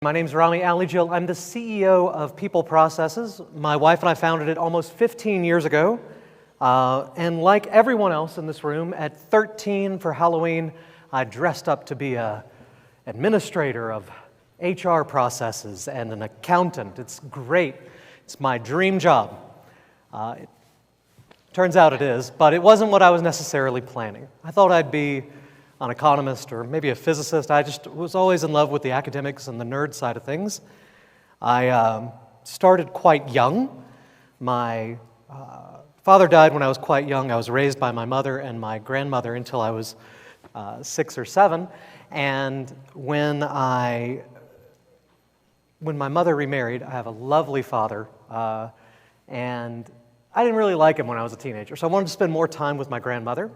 My name's Ramy Aligil. I'm the CEO of People Processes. My wife and I founded it almost 15 years ago. And like everyone else in this room, at 13 for Halloween, I dressed up to be an administrator of HR processes and an accountant. It's great. It's my dream job. It turns out it is, but it wasn't what I was necessarily planning. I thought I'd be an economist or maybe a physicist. I just was always in love with the academics and the nerd side of things. I started quite young. My father died when I was quite young. I was raised by my mother and my grandmother until I was 6 or 7. And when my mother remarried, I have a lovely father, and I didn't really like him when I was a teenager, so I wanted to spend more time with my grandmother.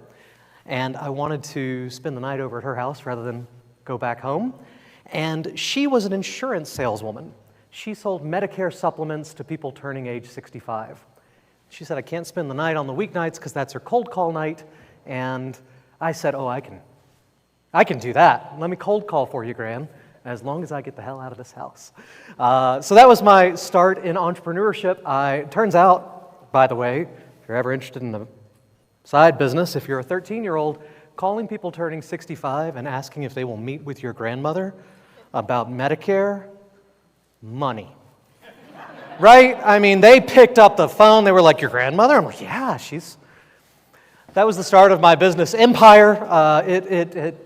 And I wanted to spend the night over at her house rather than go back home. And she was an insurance saleswoman. She sold Medicare supplements to people turning age 65. She said, I can't spend the night on the weeknights because that's her cold call night. And I said, oh, I can do that. Let me cold call for you, Gran, as long as I get the hell out of this house. So that was my start in entrepreneurship. It turns out, by the way, if you're ever interested in the side business, if you're a 13-year-old, calling people turning 65 and asking if they will meet with your grandmother about Medicare, money. Right? I mean, they picked up the phone. They were like, your grandmother? I'm like, yeah, that was the start of my business empire. It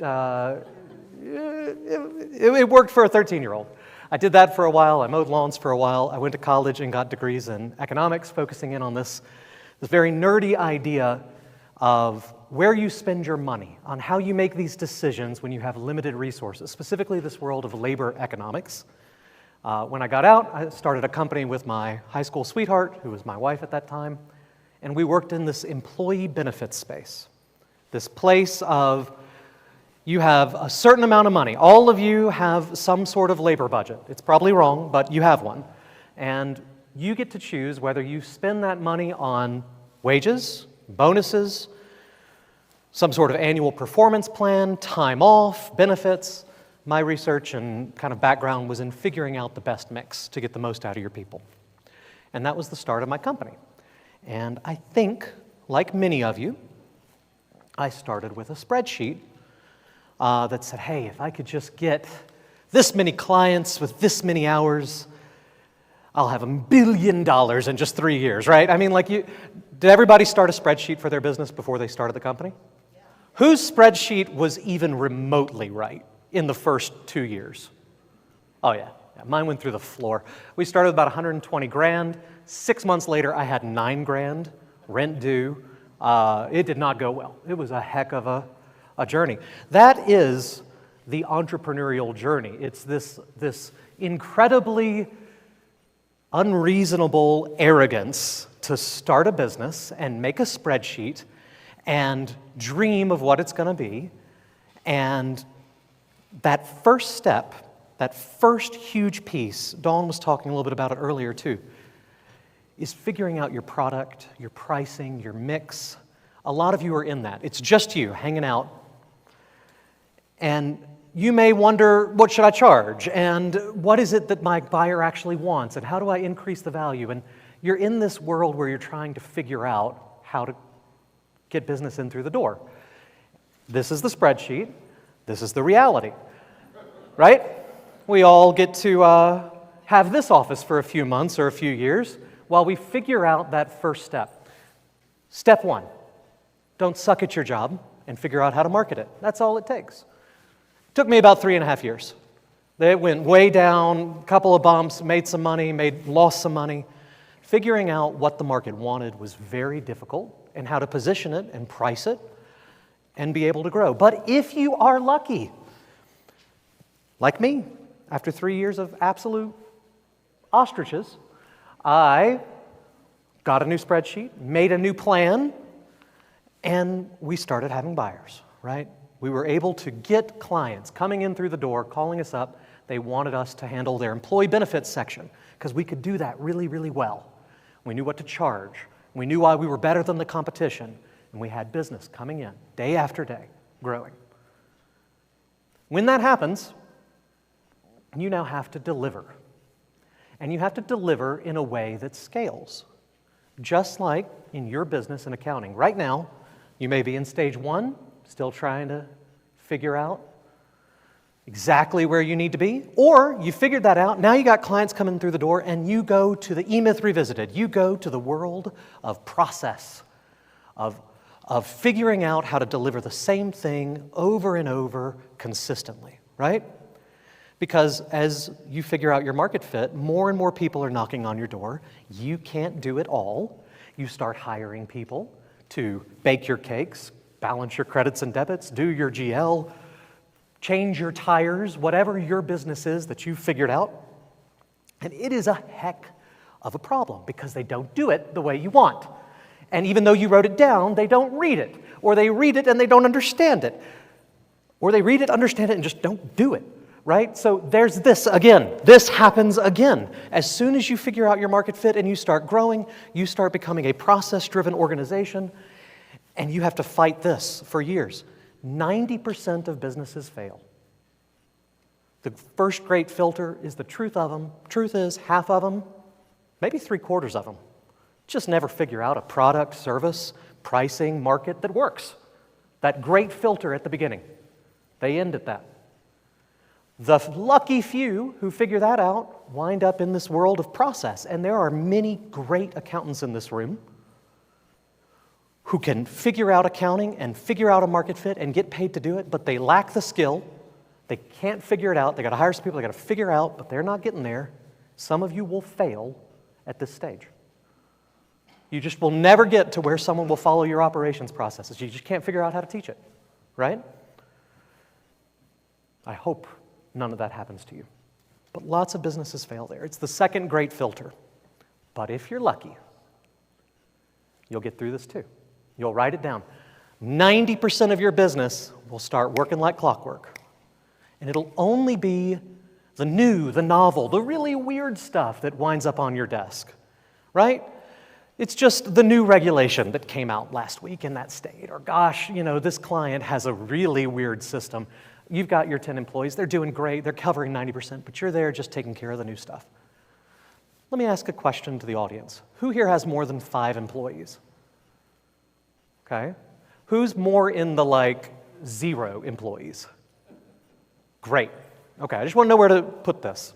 worked for a 13-year-old. I did that for a while. I mowed lawns for a while. I went to college and got degrees in economics, focusing in on this very nerdy idea of where you spend your money, on how you make these decisions when you have limited resources, specifically this world of labor economics. When I got out, I started a company with my high school sweetheart, who was my wife at that time, and we worked in this employee benefits space, this place of you have a certain amount of money. All of you have some sort of labor budget. It's probably wrong, but you have one. And you get to choose whether you spend that money on wages, bonuses, some sort of annual performance plan, time off, benefits. My research and kind of background was in figuring out the best mix to get the most out of your people. And that was the start of my company. And I think, like many of you, I started with a spreadsheet that said, hey, if I could just get this many clients with this many hours, I'll have $1 billion in just 3 years, right? I mean, did everybody start a spreadsheet for their business before they started the company? Yeah. Whose spreadsheet was even remotely right in the first 2 years? Oh yeah, mine went through the floor. We started with about 120 grand. 6 months later, I had 9 grand, rent due. It did not go well. It was a heck of a journey. That is the entrepreneurial journey. It's this incredibly unreasonable arrogance to start a business and make a spreadsheet and dream of what it's going to be. And that first step, that first huge piece, Dawn was talking a little bit about it earlier too, is figuring out your product, your pricing, your mix. A lot of you are in that. It's just you hanging out. And you may wonder, what should I charge? And what is it that my buyer actually wants? And how do I increase the value? And you're in this world where you're trying to figure out how to get business in through the door. This is the spreadsheet. This is the reality, right? We all get to have this office for a few months or a few years while we figure out that first step. Step 1, don't suck at your job and figure out how to market it. That's all it takes. Took me about 3.5 years. It went way down, a couple of bumps, made some money, lost some money. Figuring out what the market wanted was very difficult, and how to position it and price it and be able to grow. But if you are lucky, like me, after 3 years of absolute ostriches, I got a new spreadsheet, made a new plan, and we started having buyers, right? We were able to get clients coming in through the door, calling us up. They wanted us to handle their employee benefits section because we could do that really, really well. We knew what to charge. We knew why we were better than the competition. And we had business coming in day after day, growing. When that happens, you now have to deliver. And you have to deliver in a way that scales. Just like in your business and accounting. Right now, you may be in stage 1, still trying to figure out exactly where you need to be, or you figured that out, now you got clients coming through the door, and you go to the E-Myth Revisited. You go to the world of process, of figuring out how to deliver the same thing over and over consistently, right? Because as you figure out your market fit, more and more people are knocking on your door. You can't do it all. You start hiring people to bake your cakes, balance your credits and debits, do your GL, change your tires, whatever your business is that you've figured out. And it is a heck of a problem because they don't do it the way you want. And even though you wrote it down, they don't read it. Or they read it and they don't understand it. Or they read it, understand it, and just don't do it. Right? So there's this again. This happens again. As soon as you figure out your market fit and you start growing, you start becoming a process-driven organization, and you have to fight this for years. 90% of businesses fail. The first great filter is the truth of them. Truth is, half of them, maybe 3/4 of them, just never figure out a product, service, pricing, market that works. That great filter at the beginning. They end at that. The lucky few who figure that out wind up in this world of process. And there are many great accountants in this room who can figure out accounting and figure out a market fit and get paid to do it, but they lack the skill. They can't figure it out. They got to hire some people they got to figure out, but they're not getting there. Some of you will fail at this stage. You just will never get to where someone will follow your operations processes. You just can't figure out how to teach it, right? I hope none of that happens to you. But lots of businesses fail there. It's the second great filter. But if you're lucky, you'll get through this too. You'll write it down. 90% of your business will start working like clockwork. And it'll only be the new, the novel, the really weird stuff that winds up on your desk, right? It's just the new regulation that came out last week in that state. Or gosh, this client has a really weird system. You've got your 10 employees, they're doing great, they're covering 90%, but you're there just taking care of the new stuff. Let me ask a question to the audience. Who here has more than 5 employees? Okay. Who's more in the 0 employees? Great. Okay, I just want to know where to put this.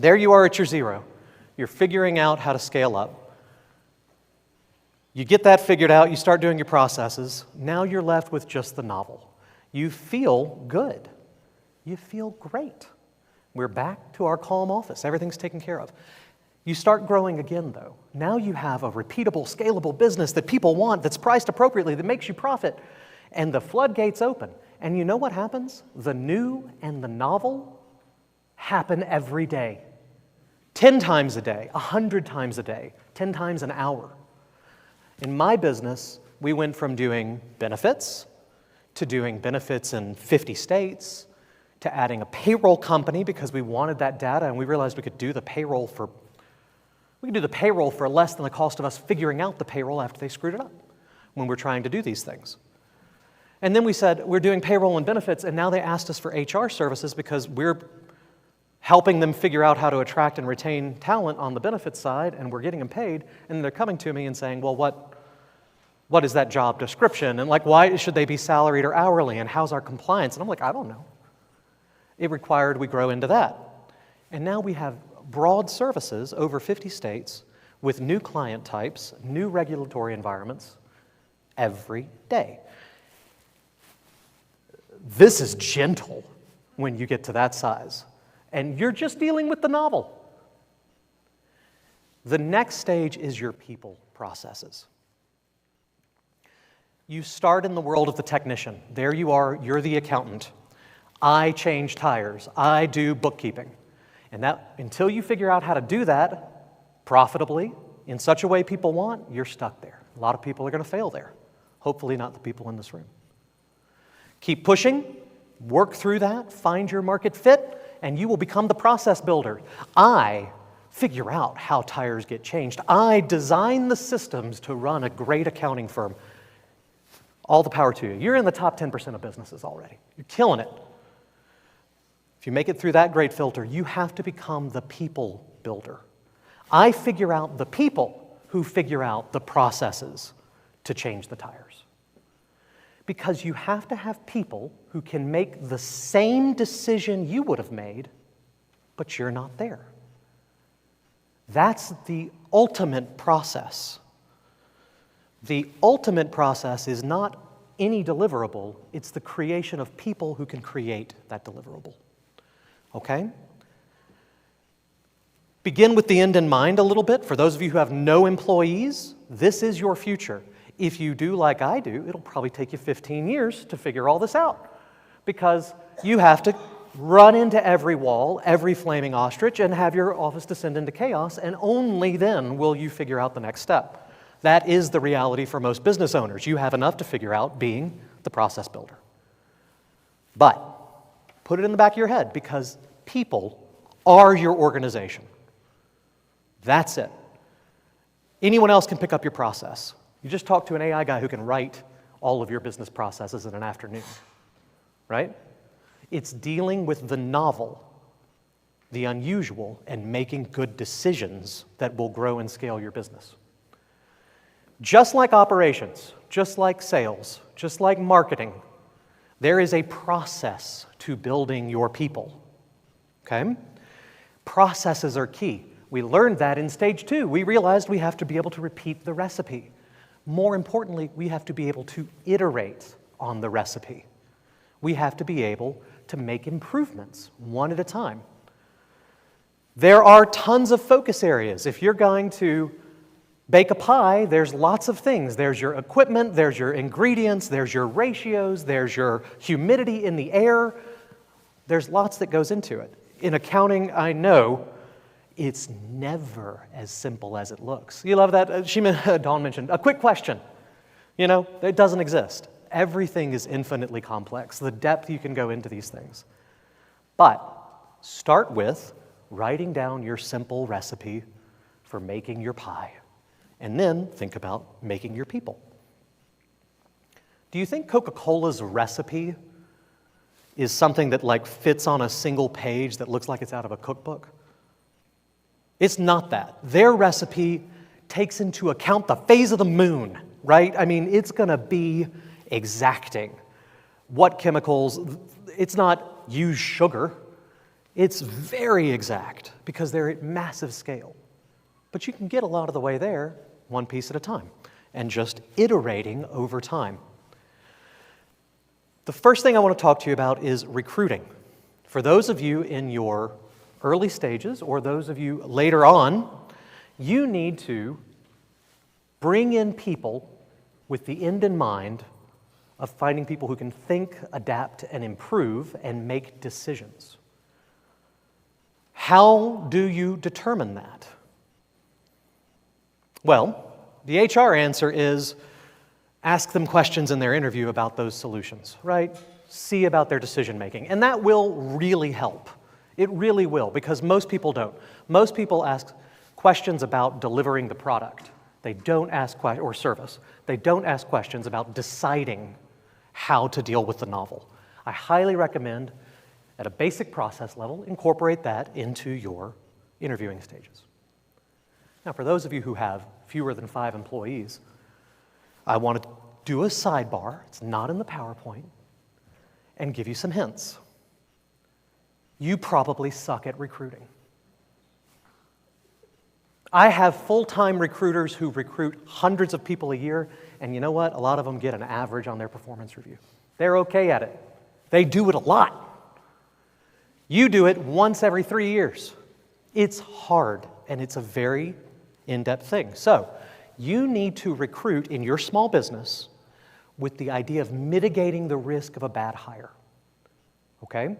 There you are at your 0. You're figuring out how to scale up. You get that figured out, you start doing your processes. Now you're left with just the novel. You feel good. You feel great. We're back to our calm office. Everything's taken care of. You start growing again, though. Now you have a repeatable, scalable business that people want, that's priced appropriately, that makes you profit. And the floodgates open. And you know what happens? The new and the novel happen every day. 10 times a day, 100 times a day, 10 times an hour. In my business, we went from doing benefits to doing benefits in 50 states, to adding a payroll company because we wanted that data and we realized we could do the payroll for less than the cost of us figuring out the payroll after they screwed it up when we're trying to do these things. And then we said, we're doing payroll and benefits, and now they asked us for HR services because we're helping them figure out how to attract and retain talent on the benefits side, and we're getting them paid, and they're coming to me and saying, well, what is that job description? And why should they be salaried or hourly? And how's our compliance? And I'm like, I don't know. It required we grow into that. And now we have broad services over 50 states with new client types, new regulatory environments every day. This is gentle when you get to that size. And you're just dealing with the novel. The next stage is your people processes. You start in the world of the technician. There you are, you're the accountant. I change tires. I do bookkeeping. And that, until you figure out how to do that profitably, in such a way people want, you're stuck there. A lot of people are going to fail there. Hopefully not the people in this room. Keep pushing, work through that, find your market fit, and you will become the process builder. I figure out how tires get changed. I design the systems to run a great accounting firm. All the power to you. You're in the top 10% of businesses already. You're killing it. If you make it through that great filter, you have to become the people builder. I figure out the people who figure out the processes to change the tires. Because you have to have people who can make the same decision you would have made, but you're not there. That's the ultimate process. The ultimate process is not any deliverable, it's the creation of people who can create that deliverable. Okay? Begin with the end in mind a little bit. For those of you who have no employees, this is your future. If you do like I do, it'll probably take you 15 years to figure all this out, because you have to run into every wall, every flaming ostrich, and have your office descend into chaos, and only then will you figure out the next step. That is the reality for most business owners. You have enough to figure out being the process builder. But put it in the back of your head, because people are your organization. That's it. Anyone else can pick up your process. You just talk to an AI guy who can write all of your business processes in an afternoon, right? It's dealing with the novel, the unusual, and making good decisions that will grow and scale your business. Just like operations, just like sales, just like marketing, there is a process to building your people, okay? Processes are key. We learned that in stage 2. We realized we have to be able to repeat the recipe. More importantly, we have to be able to iterate on the recipe. We have to be able to make improvements one at a time. There are tons of focus areas. If you're going to bake a pie, there's lots of things. There's your equipment, there's your ingredients, there's your ratios, there's your humidity in the air. There's lots that goes into it. In accounting, I know it's never as simple as it looks. You love that? Dawn mentioned, a quick question. You know, it doesn't exist. Everything is infinitely complex, the depth you can go into these things. But start with writing down your simple recipe for making your pie, and then think about making your people. Do you think Coca-Cola's recipe is something that like fits on a single page that looks like it's out of a cookbook? It's not that. Their recipe takes into account the phase of the moon, right? I mean, it's going to be exacting. What chemicals, it's not use sugar. It's very exact because they're at massive scale. But you can get a lot of the way there one piece at a time and just iterating over time. The first thing I want to talk to you about is recruiting. For those of you in your early stages or those of you later on, you need to bring in people with the end in mind of finding people who can think, adapt, and improve and make decisions. How do you determine that? Well, the HR answer is ask them questions in their interview about those solutions, right? See about their decision making. And that will really help. It really will, because most people don't. Most people ask questions about delivering the product. They don't ask or service. They don't ask questions about deciding how to deal with the novel. I highly recommend, at a basic process level, incorporate that into your interviewing stages. Now, for those of you who have fewer than 5 employees, I want to do a sidebar, it's not in the PowerPoint, and give you some hints. You probably suck at recruiting. I have full-time recruiters who recruit hundreds of people a year, and you know what? A lot of them get an average on their performance review. They're okay at it. They do it a lot. You do it once every 3 years. It's hard, and it's a very in-depth thing. So, you need to recruit in your small business with the idea of mitigating the risk of a bad hire. Okay?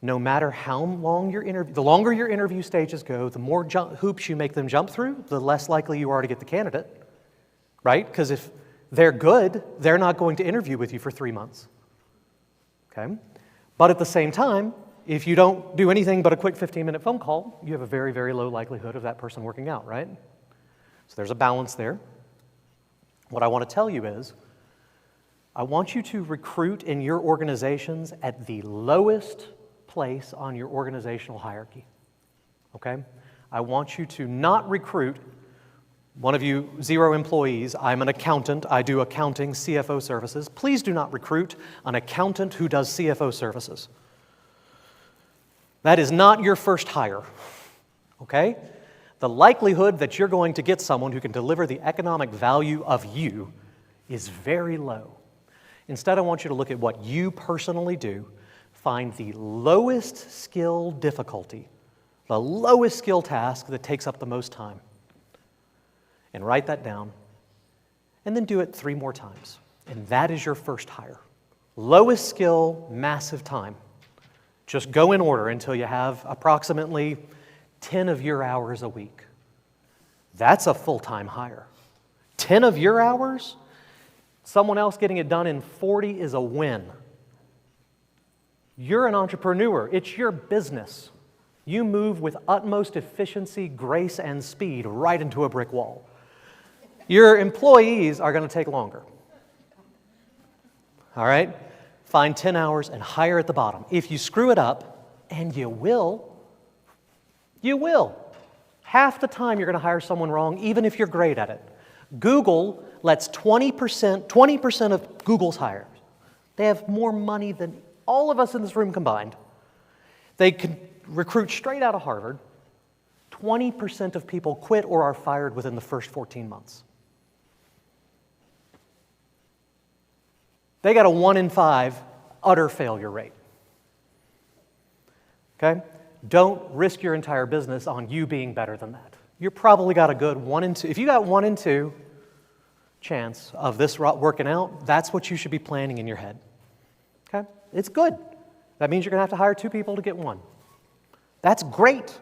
No matter how long the longer your interview stages go, the more hoops you make them jump through, the less likely you are to get the candidate, right? Because if they're good, they're not going to interview with you for 3 months, okay? But at the same time, if you don't do anything but a quick 15-minute phone call, you have a very, very low likelihood of that person working out, right? So there's a balance there. What I want to tell you is, I want you to recruit in your organizations at the lowest place on your organizational hierarchy, okay? I want you to not recruit one of you 0 employees. I'm an accountant. I do accounting, CFO services. Please do not recruit an accountant who does CFO services. That is not your first hire, okay? The likelihood that you're going to get someone who can deliver the economic value of you is very low. Instead, I want you to look at what you personally do, find the lowest skill difficulty, the lowest skill task that takes up the most time, and write that down, and then do it 3 more times. And that is your first hire. Lowest skill, massive time. Just go in order until you have approximately 10 of your hours a week. That's a full-time hire. 10 of your hours? Someone else getting it done in 40 is a win. You're an entrepreneur. It's your business. You move with utmost efficiency, grace, and speed right into a brick wall. Your employees are going to take longer. All right? Find 10 hours and hire at the bottom. If you screw it up, and you will, half the time you're going to hire someone wrong, even if you're great at it. Google lets 20% of Google's hires. They have more money than all of us in this room combined. They can recruit straight out of Harvard. 20% of people quit or are fired within the first 14 months. They got a 1 in 5 utter failure rate. Okay? Don't risk your entire business on you being better than that. You probably got a good 1 in 2. If you got 1 in 2 chance of this working out, that's what you should be planning in your head. Okay? It's good. That means you're going to have to hire 2 people to get 1. That's great.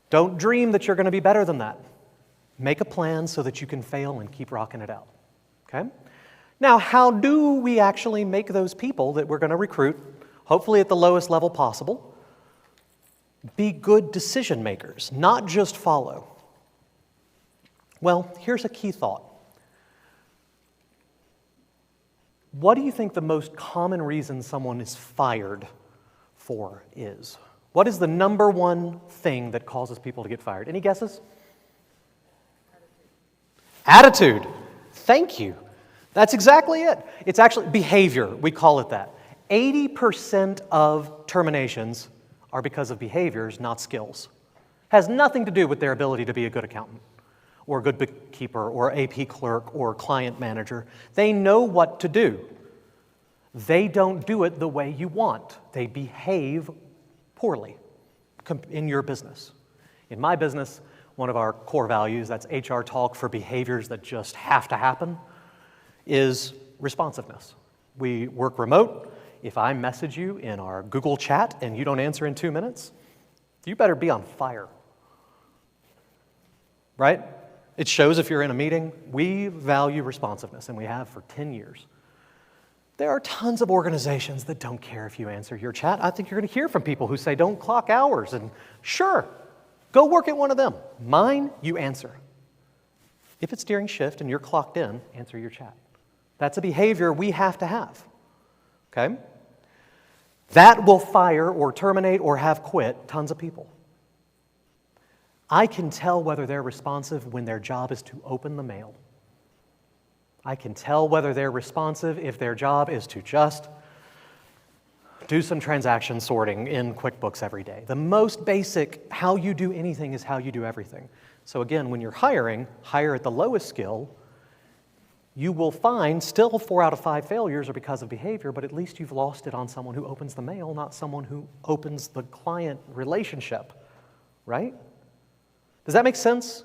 Don't dream that you're going to be better than that. Make a plan so that you can fail and keep rocking it out. Okay? Now, how do we actually make those people that we're going to recruit, hopefully at the lowest level possible, be good decision makers, not just follow? Well, here's a key thought. What do you think the most common reason someone is fired for is? What is the number one thing that causes people to get fired? Any guesses? Attitude. Thank you. That's exactly it. It's actually behavior. We call it that. 80% of terminations are because of behaviors, not skills. Has nothing to do with their ability to be a good accountant or a good bookkeeper or AP clerk or client manager. They know what to do. They don't do it the way you want. They behave poorly in your business. In my business, one of our core values, that's HR talk for behaviors that just have to happen, is responsiveness. We work remote. If I message you in our Google chat and you don't answer in 2 minutes, you better be on fire. Right? It shows if you're in a meeting. We value responsiveness, and we have for 10 years. There are tons of organizations that don't care if you answer your chat. I think you're going to hear from people who say, don't clock hours, and sure, go work at one of them. Mine, you answer. If it's during shift and you're clocked in, answer your chat. That's a behavior we have to have, okay? That will fire or terminate or have quit tons of people. I can tell whether they're responsive when their job is to open the mail. I can tell whether they're responsive if their job is to just do some transaction sorting in QuickBooks every day. The most basic, how you do anything is how you do everything. So again, when you're hiring, hire at the lowest skill. You will find still 4 out of 5 failures are because of behavior, but at least you've lost it on someone who opens the mail, not someone who opens the client relationship, right? Does that make sense?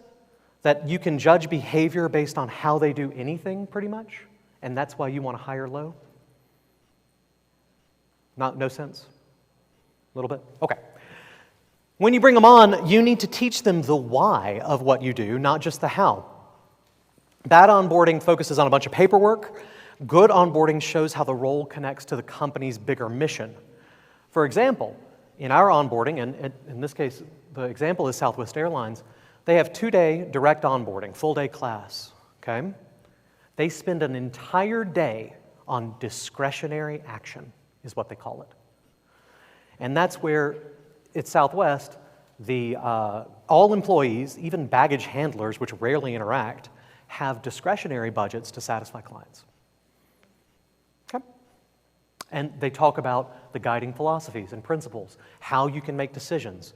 That you can judge behavior based on how they do anything, pretty much, and that's why you want to hire low? No sense? A little bit? Okay. When you bring them on, you need to teach them the why of what you do, not just the how. Bad onboarding focuses on a bunch of paperwork. Good onboarding shows how the role connects to the company's bigger mission. For example, in our onboarding, and in this case, the example is Southwest Airlines, they have 2-day direct onboarding, full-day class, okay? They spend an entire day on discretionary action, is what they call it. And that's where, at Southwest, all employees, even baggage handlers, which rarely interact, have discretionary budgets to satisfy clients. Okay? And they talk about the guiding philosophies and principles, how you can make decisions.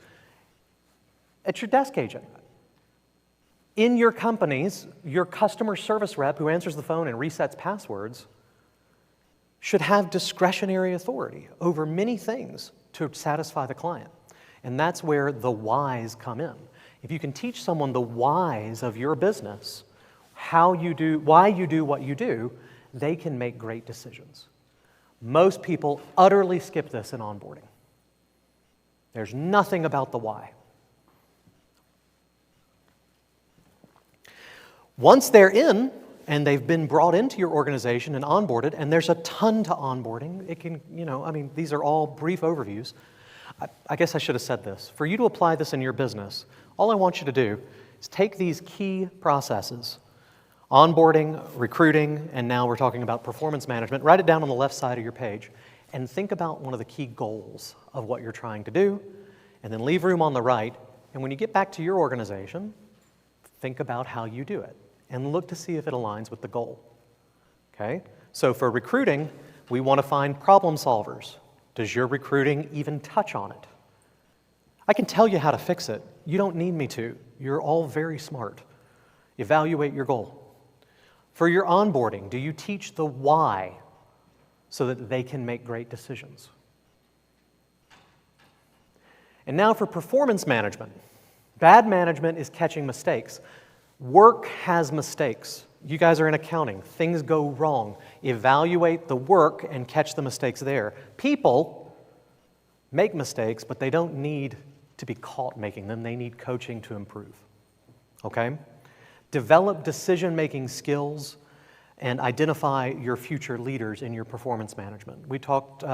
At your desk agent, in your companies, your customer service rep who answers the phone and resets passwords should have discretionary authority over many things to satisfy the client. And that's where the whys come in. If you can teach someone the whys of your business, why you do what you do, they can make great decisions. Most people utterly skip this in onboarding. There's nothing about the why. Once they're in, and they've been brought into your organization and onboarded, and there's a ton to onboarding. It can, these are all brief overviews. I guess I should have said this. For you to apply this in your business, all I want you to do is take these key processes, onboarding, recruiting, and now we're talking about performance management, write it down on the left side of your page, and think about one of the key goals of what you're trying to do, and then leave room on the right, and when you get back to your organization, think about how you do it, and look to see if it aligns with the goal. Okay? So for recruiting, we want to find problem solvers. Does your recruiting even touch on it? I can tell you how to fix it. You don't need me to. You're all very smart. Evaluate your goal. For your onboarding, do you teach the why so that they can make great decisions? And now for performance management. Bad management is catching mistakes. Work has mistakes. You guys are in accounting. Things go wrong. Evaluate the work and catch the mistakes there. People make mistakes, but they don't need to be caught making them. They need coaching to improve. Okay? Develop decision-making skills and identify your future leaders in your performance management. We talked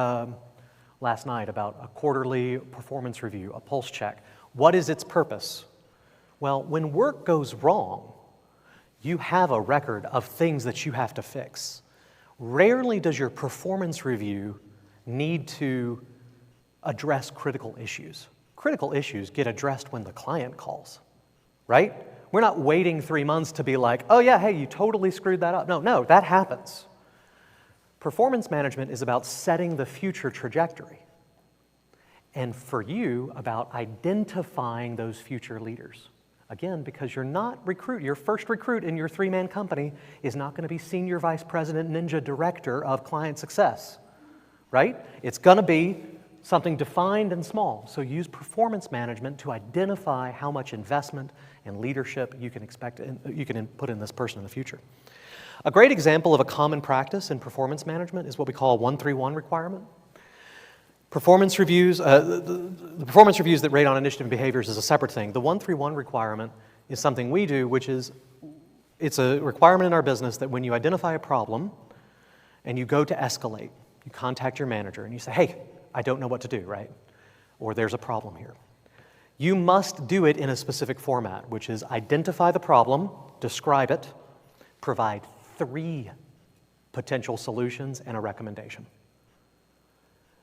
last night about a quarterly performance review, a pulse check. What is its purpose? Well, when work goes wrong, you have a record of things that you have to fix. Rarely does your performance review need to address critical issues. Critical issues get addressed when the client calls, right? We're not waiting 3 months to be like, oh yeah, hey, you totally screwed that up. No, that happens. Performance management is about setting the future trajectory. And for you, about identifying those future leaders. Again, because you're not your first recruit in your 3-man company is not going to be Senior Vice President, Ninja Director of Client Success, right? It's going to be something defined and small. So use performance management to identify how much investment and leadership you can expect, you can put in this person in the future. A great example of a common practice in performance management is what we call a 1-3-1 requirement. Performance reviews, the performance reviews that rate on initiative and behaviors is a separate thing. The 1-3-1 requirement is something we do, which is, it's a requirement in our business that when you identify a problem and you go to escalate, you contact your manager and you say, hey, I don't know what to do, right? Or there's a problem here. You must do it in a specific format, which is identify the problem, describe it, provide 3 potential solutions and a recommendation.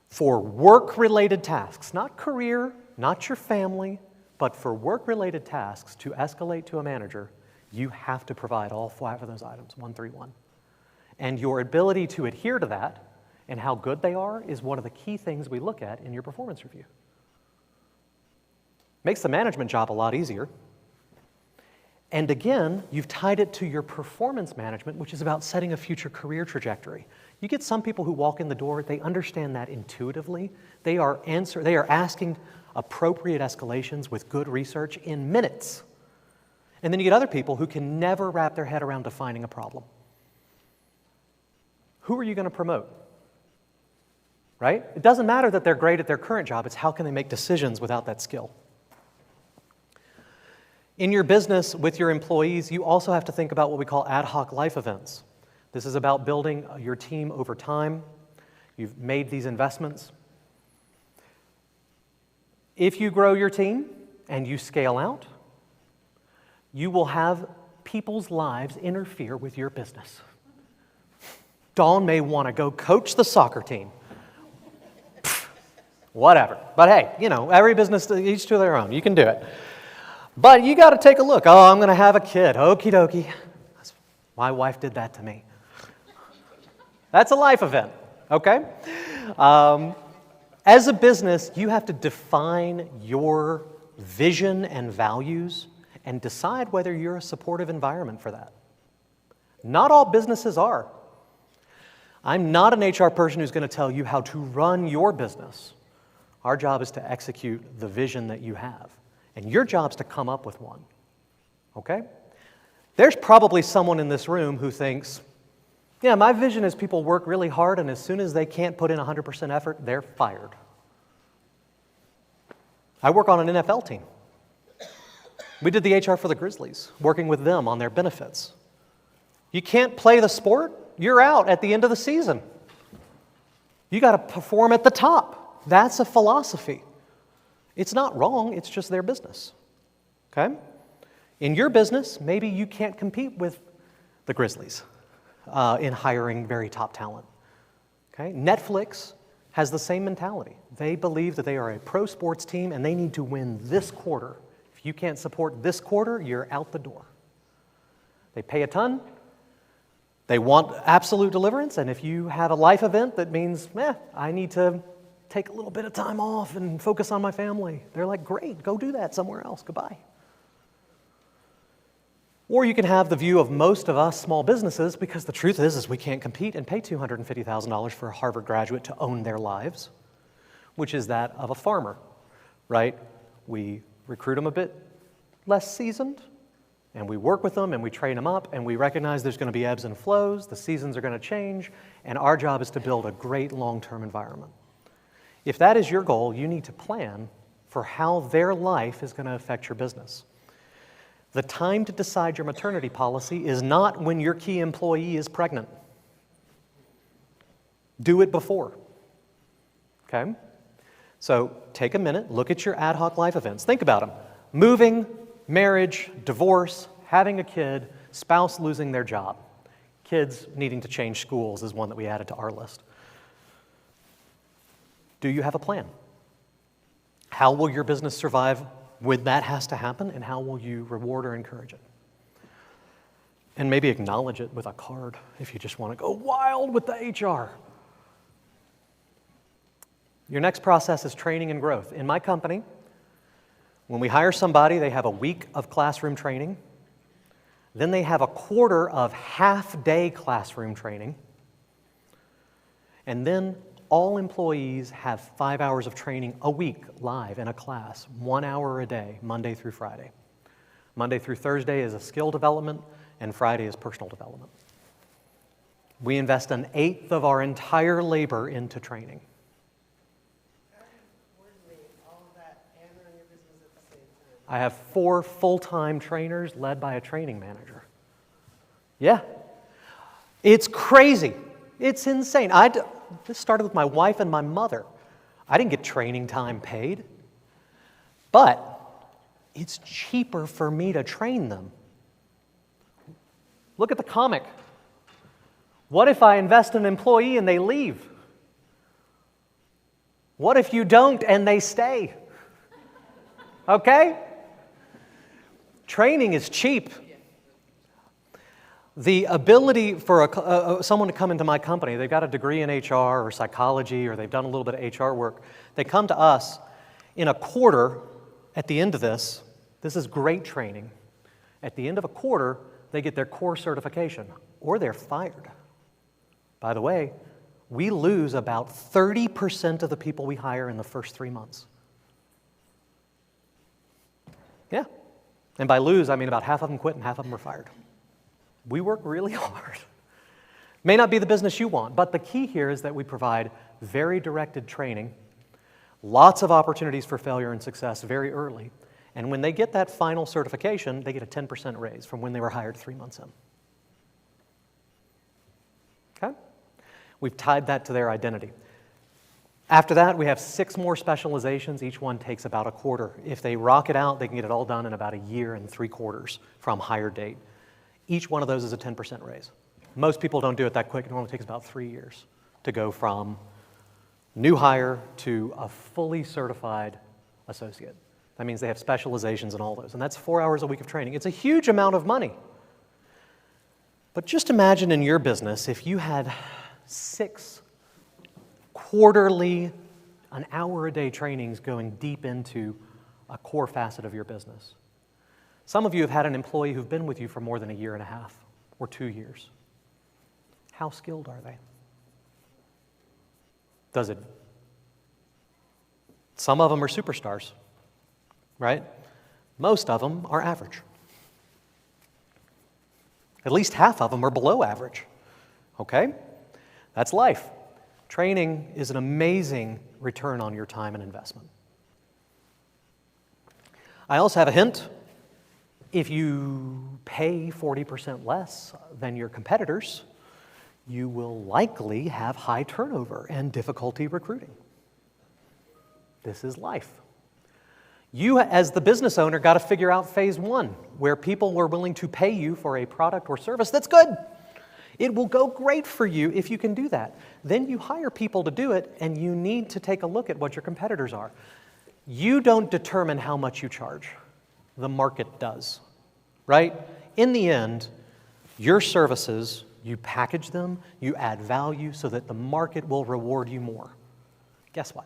For work-related tasks, not career, not your family, but for work-related tasks to escalate to a manager, you have to provide all 5 of those items, 1-3-1. And your ability to adhere to that and how good they are is one of the key things we look at in your performance review. Makes the management job a lot easier. And again, you've tied it to your performance management, which is about setting a future career trajectory. You get some people who walk in the door, they understand that intuitively. They are asking appropriate escalations with good research in minutes. And then you get other people who can never wrap their head around defining a problem. Who are you going to promote? Right? It doesn't matter that they're great at their current job, it's how can they make decisions without that skill. In your business with your employees, you also have to think about what we call ad hoc life events. This is about building your team over time. You've made these investments. If you grow your team and you scale out, you will have people's lives interfere with your business. Dawn may want to go coach the soccer team. Whatever. But hey, every business, each to their own. You can do it. But you got to take a look. Oh, I'm going to have a kid. Okie dokie. My wife did that to me. That's a life event, okay? As a business, you have to define your vision and values and decide whether you're a supportive environment for that. Not all businesses are. I'm not an HR person who's going to tell you how to run your business. Our job is to execute the vision that you have. And your job is to come up with one, okay? There's probably someone in this room who thinks, yeah, my vision is people work really hard, and as soon as they can't put in 100% effort, they're fired. I work on an NFL team. We did the HR for the Grizzlies, working with them on their benefits. You can't play the sport, you're out at the end of the season. You got to perform at the top. That's a philosophy. It's not wrong, it's just their business, okay? In your business, maybe you can't compete with the Grizzlies in hiring very top talent, okay? Netflix has the same mentality. They believe that they are a pro sports team and they need to win this quarter. If you can't support this quarter, you're out the door. They pay a ton. They want absolute deliverance, and if you have a life event that means, I need to take a little bit of time off and focus on my family, they're like, great, go do that somewhere else, goodbye. Or you can have the view of most of us small businesses, because the truth is we can't compete and pay $250,000 for a Harvard graduate to own their lives, which is that of a farmer, right? We recruit them a bit less seasoned, and we work with them and we train them up, and we recognize there's going to be ebbs and flows, the seasons are going to change, and our job is to build a great long-term environment. If that is your goal, you need to plan for how their life is going to affect your business. The time to decide your maternity policy is not when your key employee is pregnant. Do it before, okay? So take a minute, look at your ad hoc life events. Think about them. Moving, marriage, divorce, having a kid, spouse losing their job. Kids needing to change schools is one that we added to our list. Do you have a plan? How will your business survive when that has to happen, and how will you reward or encourage it? And maybe acknowledge it with a card if you just want to go wild with the HR. Your next process is training and growth. In my company, when we hire somebody, they have a week of classroom training. Then they have a quarter of half-day classroom training. And then all employees have 5 hours of training a week live in a class, 1 hour a day, Monday through Friday. Monday through Thursday is a skill development, and Friday is personal development. We invest 1/8 of our entire labor into training. I have 4 full-time trainers led by a training manager. Yeah. It's crazy. It's insane. This started with my wife and my mother. I didn't get training time paid, but it's cheaper for me to train them. Look at the comic. What if I invest in an employee and they leave? What if you don't and they stay? Okay? Training is cheap. The ability for someone to come into my company, they've got a degree in HR or psychology, or they've done a little bit of HR work, they come to us in a quarter at the end of this. This is great training. At the end of a quarter, they get their core certification, or they're fired. By the way, we lose about 30% of the people we hire in the first 3 months. Yeah. And by lose, I mean about half of them quit and half of them are fired. We work really hard. May not be the business you want, but the key here is that we provide very directed training, lots of opportunities for failure and success very early, and when they get that final certification, they get a 10% raise from when they were hired 3 months in. Okay? We've tied that to their identity. After that, we have 6 more specializations. Each one takes about a quarter. If they rock it out, they can get it all done in about 1 year and 3 quarters from hire date. Each one of those is a 10% raise. Most people don't do it that quick. It normally takes about 3 years to go from new hire to a fully certified associate. That means they have specializations in all those, and that's 4 hours a week of training. It's a huge amount of money. But just imagine in your business if you had 6 quarterly, an hour a day trainings going deep into a core facet of your business. Some of you have had an employee who've been with you for more than 1.5 years or 2 years. How skilled are they? Some of them are superstars, right? Most of them are average. At least half of them are below average, okay? That's life. Training is an amazing return on your time and investment. I also have a hint. If you pay 40% less than your competitors, you will likely have high turnover and difficulty recruiting. This is life. You, as the business owner, got to figure out phase 1, where people were willing to pay you for a product or service that's good. It will go great for you if you can do that. Then you hire people to do it, and you need to take a look at what your competitors are. You don't determine how much you charge. The market does, right? In the end, your services, you package them, you add value so that the market will reward you more. Guess what?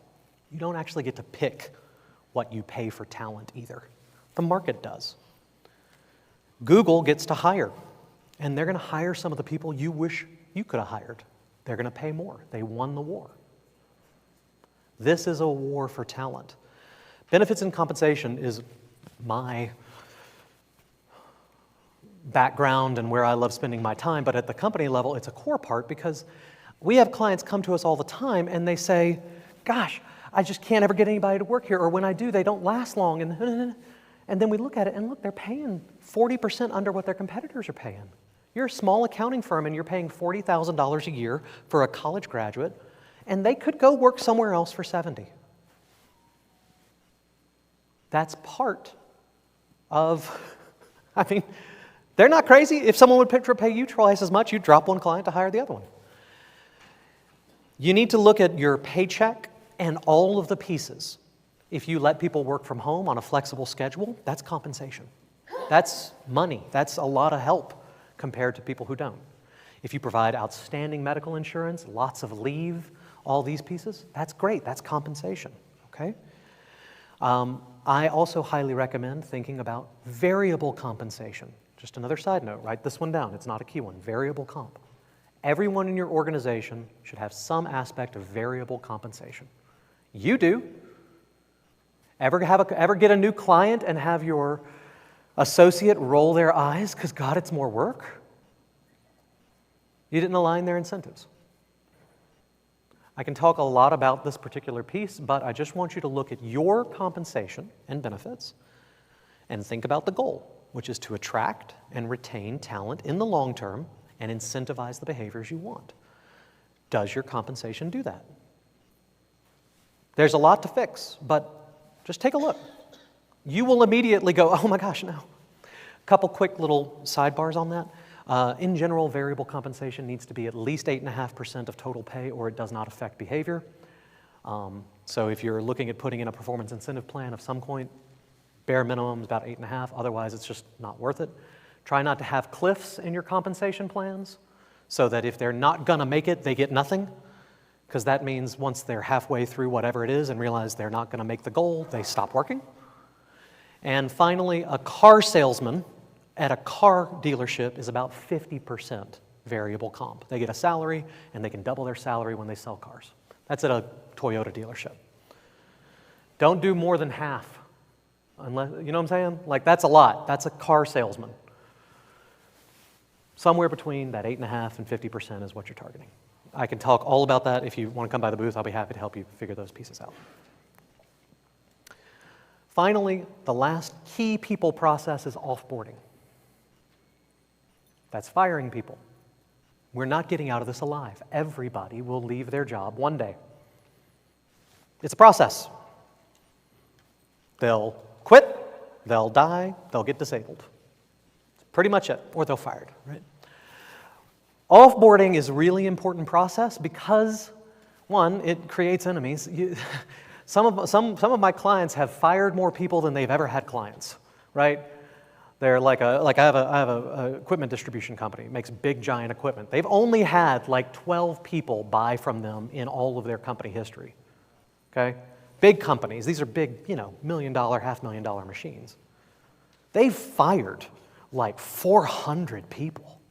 You don't actually get to pick what you pay for talent either. The market does. Google gets to hire, and they're going to hire some of the people you wish you could have hired. They're going to pay more. They won the war. This is a war for talent. Benefits and compensation is my background and where I love spending my time, but at the company level, it's a core part because we have clients come to us all the time and they say, gosh, I just can't ever get anybody to work here, or when I do, they don't last long. And then we look at it and look, they're paying 40% under what their competitors are paying. You're a small accounting firm and you're paying $40,000 a year for a college graduate, and they could go work somewhere else for 70. That's part of, they're not crazy. If someone would pay you twice as much, you'd drop one client to hire the other one. You need to look at your paycheck and all of the pieces. If you let people work from home on a flexible schedule, that's compensation. That's money. That's a lot of help compared to people who don't. If you provide outstanding medical insurance, lots of leave, all these pieces, that's great. That's compensation, okay? I also highly recommend thinking about variable compensation. Just another side note, write this one down. It's not a key one. Variable comp. Everyone in your organization should have some aspect of variable compensation. You do. Ever get a new client and have your associate roll their eyes because, God, it's more work? You didn't align their incentives. I can talk a lot about this particular piece, but I just want you to look at your compensation and benefits and think about the goal, which is to attract and retain talent in the long term and incentivize the behaviors you want. Does your compensation do that? There's a lot to fix, but just take a look. You will immediately go, oh my gosh, no. A couple quick little sidebars on that. In general, variable compensation needs to be at least 8.5% of total pay, or it does not affect behavior. So if you're looking at putting in a performance incentive plan of some point, bare minimum is about 8.5, otherwise it's just not worth it. Try not to have cliffs in your compensation plans so that if they're not gonna make it, they get nothing, because that means once they're halfway through whatever it is and realize they're not gonna make the goal, they stop working. And finally, a car salesman at a car dealership is about 50% variable comp. They get a salary and they can double their salary when they sell cars. That's at a Toyota dealership. Don't do more than half. Unless, you know what I'm saying? Like, that's a lot. That's a car salesman. Somewhere between that 8.5% and 50% is what you're targeting. I can talk all about that. If you want to come by the booth, I'll be happy to help you figure those pieces out. Finally, the last key people process is offboarding. That's firing people. We're not getting out of this alive. Everybody will leave their job one day. It's a process. They'll quit, they'll die, they'll get disabled. That's pretty much it, or they'll fired, right? Offboarding is a really important process because One, it creates enemies. Some of my clients have fired more people than they've ever had clients, right? They're like I have a equipment distribution company, makes big giant equipment. They've only had like 12 people buy from them in all of their company history. Okay? Big companies, these are big, $1 million, $500,000 machines. They've fired like 400 people.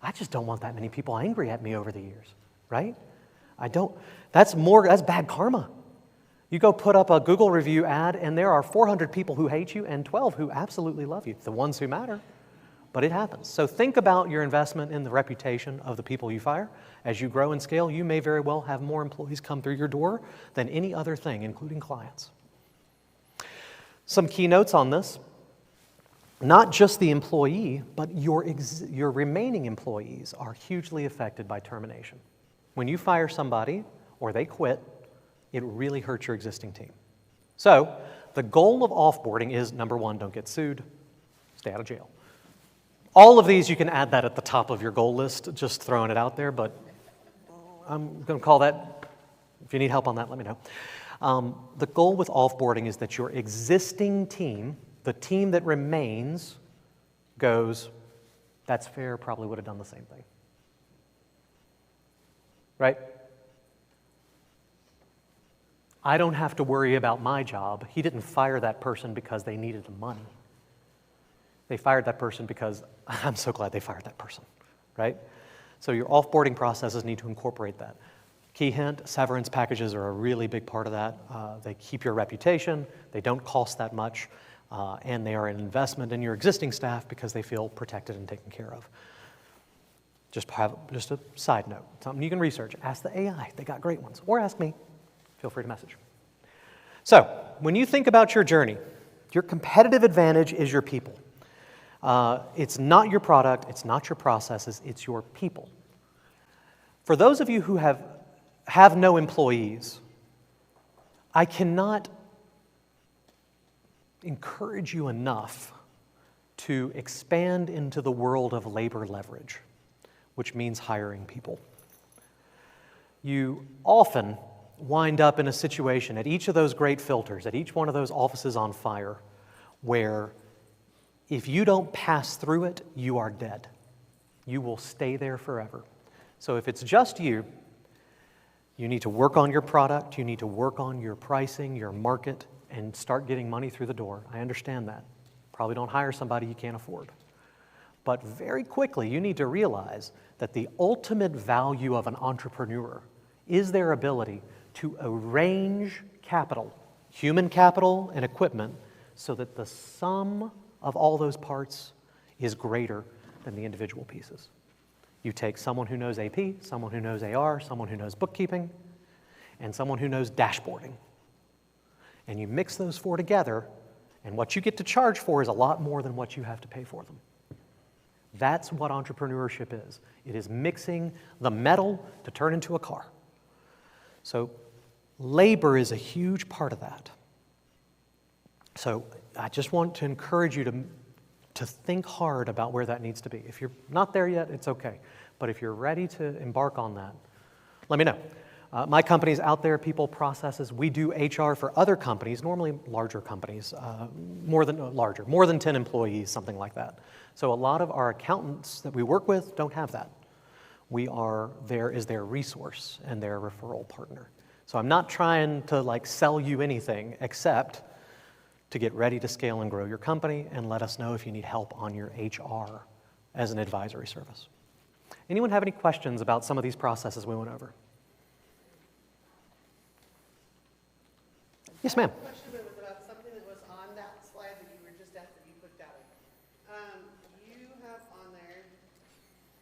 I just don't want that many people angry at me over the years, right? That's bad karma. You go put up a Google review ad, and there are 400 people who hate you and 12 who absolutely love you, the ones who matter. But it happens. So think about your investment in the reputation of the people you fire. As you grow and scale, you may very well have more employees come through your door than any other thing, including clients. Some key notes on this. Not just the employee, but your remaining employees are hugely affected by termination. When you fire somebody or they quit, it really hurts your existing team. So the goal of offboarding is, number one, don't get sued, stay out of jail. All of these, you can add that at the top of your goal list, just throwing it out there, but I'm going to call that, if you need help on that, let me know. The goal with offboarding is that your existing team, the team that remains, goes, that's fair, probably would have done the same thing. Right? I don't have to worry about my job. He didn't fire that person because they needed the money. They fired that person because I'm so glad they fired that person, right? So your offboarding processes need to incorporate that. Key hint, severance packages are a really big part of that. They keep your reputation, they don't cost that much, and they are an investment in your existing staff because they feel protected and taken care of. Just a side note, something you can research. Ask the AI, they got great ones, or ask me. Feel free to message. So, when you think about your journey, your competitive advantage is your people. It's not your product, it's not your processes, it's your people. For those of you who have no employees, I cannot encourage you enough to expand into the world of labor leverage, which means hiring people. You often wind up in a situation at each of those great filters, at each one of those offices on fire, where if you don't pass through it, you are dead. You will stay there forever. So if it's just you need to work on your product, you need to work on your pricing, your market, and start getting money through the door. I understand that. Probably don't hire somebody you can't afford. But very quickly, you need to realize that the ultimate value of an entrepreneur is their ability to arrange capital, human capital and equipment, so that the sum of all those parts is greater than the individual pieces. You take someone who knows AP, someone who knows AR, someone who knows bookkeeping, and someone who knows dashboarding. And you mix those four together, and what you get to charge for is a lot more than what you have to pay for them. That's what entrepreneurship is. It is mixing the metal to turn into a car. So labor is a huge part of that. So I just want to encourage you to think hard about where that needs to be. If you're not there yet, it's okay. But if you're ready to embark on that, let me know. My company's out there, people, processes. We do HR for other companies, normally larger companies, more than 10 employees, something like that. So a lot of our accountants that we work with don't have that. We are there as their resource and their referral partner. So I'm not trying to sell you anything except to get ready to scale and grow your company and let us know if you need help on your HR as an advisory service. Anyone have any questions about some of these processes we went over? Yes, ma'am. My question was about something that was on that slide that you were just at that you put down. You have on there,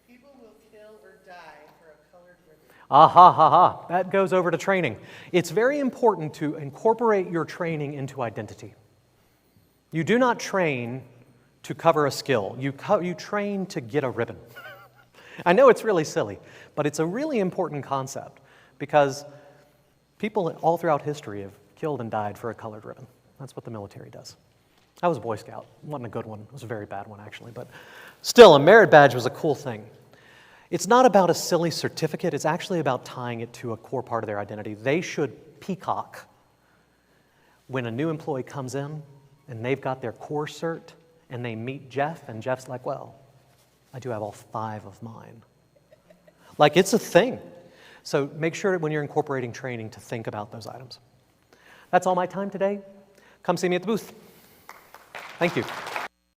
people will kill or die for a colored ribbon. Ha ha. That goes over to training. It's very important to incorporate your training into identity. You do not train to cover a skill. You train to get a ribbon. I know it's really silly, but it's a really important concept because people all throughout history have killed and died for a colored ribbon. That's what the military does. I was a Boy Scout. It wasn't a good one. It was a very bad one, actually. But still, a merit badge was a cool thing. It's not about a silly certificate. It's actually about tying it to a core part of their identity. They should peacock when a new employee comes in and they've got their core cert and they meet Jeff, and Jeff's like, well, I do have all 5 of mine. Like, it's a thing. So make sure when you're incorporating training to think about those items. That's all my time today. Come see me at the booth. Thank you.